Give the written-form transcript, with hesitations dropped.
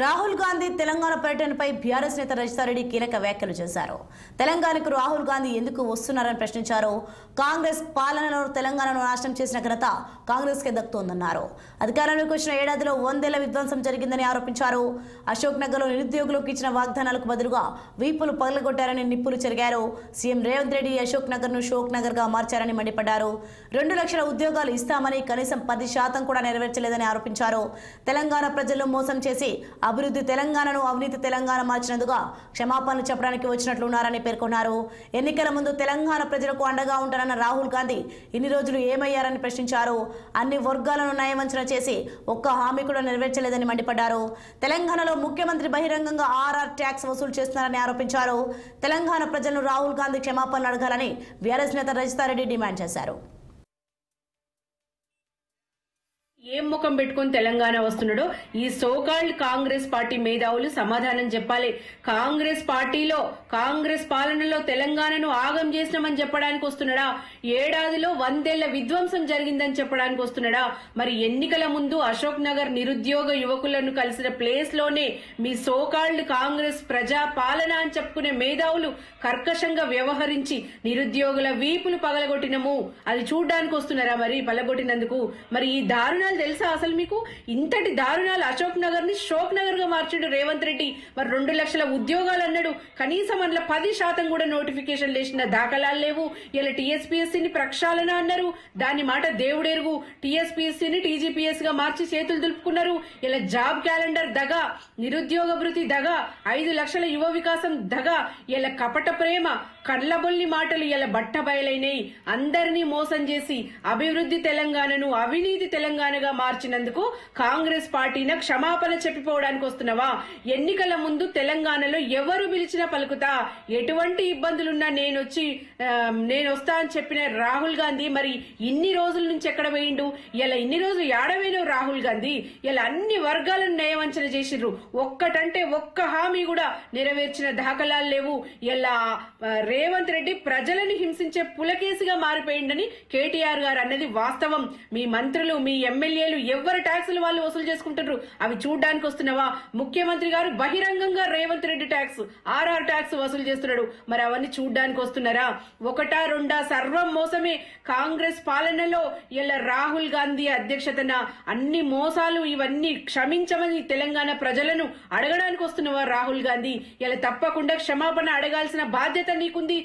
రాహుల్ గాంధీ తెలంగాణ పర్యటనపై బీఆర్ఎస్ నేత రజితారెడ్డి కీలక వ్యాఖ్యలు చేశారు. తెలంగాణకు రాహుల్ గాంధీ ఎందుకు వస్తున్నారని ప్రశ్నించారు. కాంగ్రెస్ పాలనలో తెలంగాణను నాశనం చేసిన ఘనత కాంగ్రెస్కే దక్కుతోందన్నారు. అధికారంలోకి వచ్చిన ఏడాదిలో 100 ఏళ్ల విధ్వంసం జరిగిందని ఆరోపించారు. అశోక్ నగర్లో నిరుద్యోగులకు ఇచ్చిన వాగ్దానాలకు బదులుగా వీపులు పగలగొట్టారని నిప్పులు చెరిగారు. సీఎం రేవంత్ రెడ్డి అశోక్ నగర్ను షోక్ నగర్గా మార్చారని మండిపడ్డారు. 2 లక్షల ఉద్యోగాలు ఇస్తామని కనీసం 10% కూడా నెరవేర్చలేదని ఆరోపించారు. తెలంగాణ ప్రజలను మోసం చేసి అభివృద్ధి తెలంగాణను అవినీతి తెలంగాణ మార్చినందుకు క్షమాపణలు చెప్పడానికి వచ్చినట్లున్నారని పేర్కొన్నారు. ఎన్నికల ముందు తెలంగాణ ప్రజలకు అండగా ఉంటారన్న రాహుల్ గాంధీ ఇన్ని రోజులు ఏమయ్యారని ప్రశ్నించారు. అన్ని వర్గాలను నయవంచన చేసి ఒక్క హామీ కూడా నెరవేర్చలేదని మండిపడ్డారు. తెలంగాణలో ముఖ్యమంత్రి బహిరంగంగా ఆర్ఆర్ ట్యాక్స్ వసూలు చేస్తున్నారని ఆరోపించారు. తెలంగాణ ప్రజలను రాహుల్ గాంధీ క్షమాపణలు అడగాలని బీఆర్ఎస్ నేత రజితారెడ్డి డిమాండ్ చేశారు. ఏం ముఖం పెట్టుకుని తెలంగాణ వస్తున్నాడో ఈ సోకాల్డ్ కాంగ్రెస్ పార్టీ మేధావులు సమాధానం చెప్పాలి. కాంగ్రెస్ పార్టీలో కాంగ్రెస్ పాలనలో తెలంగాణను ఆగం చేసినామని చెప్పడానికి వస్తున్నాడా? ఏడాదిలో 100 ఏళ్ల విధ్వంసం జరిగిందని చెప్పడానికి వస్తున్నాడా? మరి ఎన్నికల ముందు అశోక్ నగర్ నిరుద్యోగ యువకులను కలిసిన ప్లేస్ లోనే మీ సోకాల్డ్ కాంగ్రెస్ ప్రజా పాలన అని చెప్పుకునే మేధావులు కర్కశంగా వ్యవహరించి నిరుద్యోగుల వీపులు పగలగొట్టినము అది చూడ్డానికి వస్తున్నారా? మరి పగలగొట్టినందుకు మరి ఈ దారుణాలు తెలుసా? అసలు మీకు ఇంతటి దారుణాలు అశోక్ నగర్ ని షోక్ నగర్ గా మార్చాడు రేవంత్ రెడ్డి. మరి 2 లక్షల ఉద్యోగాలు అన్నాడు, కనీసం అందులో 10% కూడా నోటిఫికేషన్ లేచిన దాఖలాలు లేవు. ఇలా టీఎస్పీఎస్సీని ప్రక్షాళన అన్నారు, దాని మాట దేవుడెరుగు. టీఎస్పీఎస్సీని టీజీపీఎస్ గా మార్చి చేతులు దులుపుకున్నారు. ఇలా జాబ్ క్యాలెండర్ దగా, నిరుద్యోగ భృతి దగా, 5 లక్షల యువ వికాసం దగా, ఇలా కపట ప్రేమ కళ్ళబొల్లి మాటలు ఇలా బట్ట బయలైనాయి. అందరినీ మోసం చేసి అభివృద్ధి తెలంగాణను అవినీతి తెలంగాణగా మార్చినందుకు కాంగ్రెస్ పార్టీన క్షమాపణ చెప్పిపోవడానికి వస్తున్నావా? ఎన్నికల ముందు తెలంగాణలో ఎవరు పిలిచినా పలుకుతా, ఎటువంటి ఇబ్బందులున్నా నేను వస్తా అని చెప్పిన రాహుల్ గాంధీ మరి ఇన్ని రోజుల నుంచి ఎక్కడ పోయిండు? ఇలా ఇన్ని రోజులు ఏడవేనో రాహుల్ గాంధీ? ఇలా అన్ని వర్గాలను నయవంచన చేసిర్రు, ఒక్కటంటే ఒక్క హామీ కూడా నెరవేర్చిన దాఖలాలు లేవు. ఇలా రేవంత్ రెడ్డి ప్రజలను హింసించే పులకేసిగా మారిపోయిందని కేటీఆర్ గారు అన్నది వాస్తవం. మీ మంత్రులు మీ ఎమ్మెల్యేలు ఎవరి ట్యాక్సులు వాళ్ళు వసూలు చేసుకుంటారు, అవి చూడడానికి వస్తున్నావా? ముఖ్యమంత్రి గారు బహిరంగంగా Revanth Reddy tax RR tax వసూలు చేస్తున్నాడు, మరి అవన్నీ చూడడానికి వస్తున్నారా? ఒకటా రెండా సర్వం మోసమే. కాంగ్రెస్ పాలనలో ఇలా రాహుల్ గాంధీ అధ్యక్షతన అన్ని మోసాలు ఇవన్నీ క్షమించమని తెలంగాణ ప్రజలను అడగడానికి వస్తున్నావా రాహుల్ గాంధీ? ఇలా తప్పకుండా క్షమాపణ అడగాల్సిన బాధ్యత నీకుంది.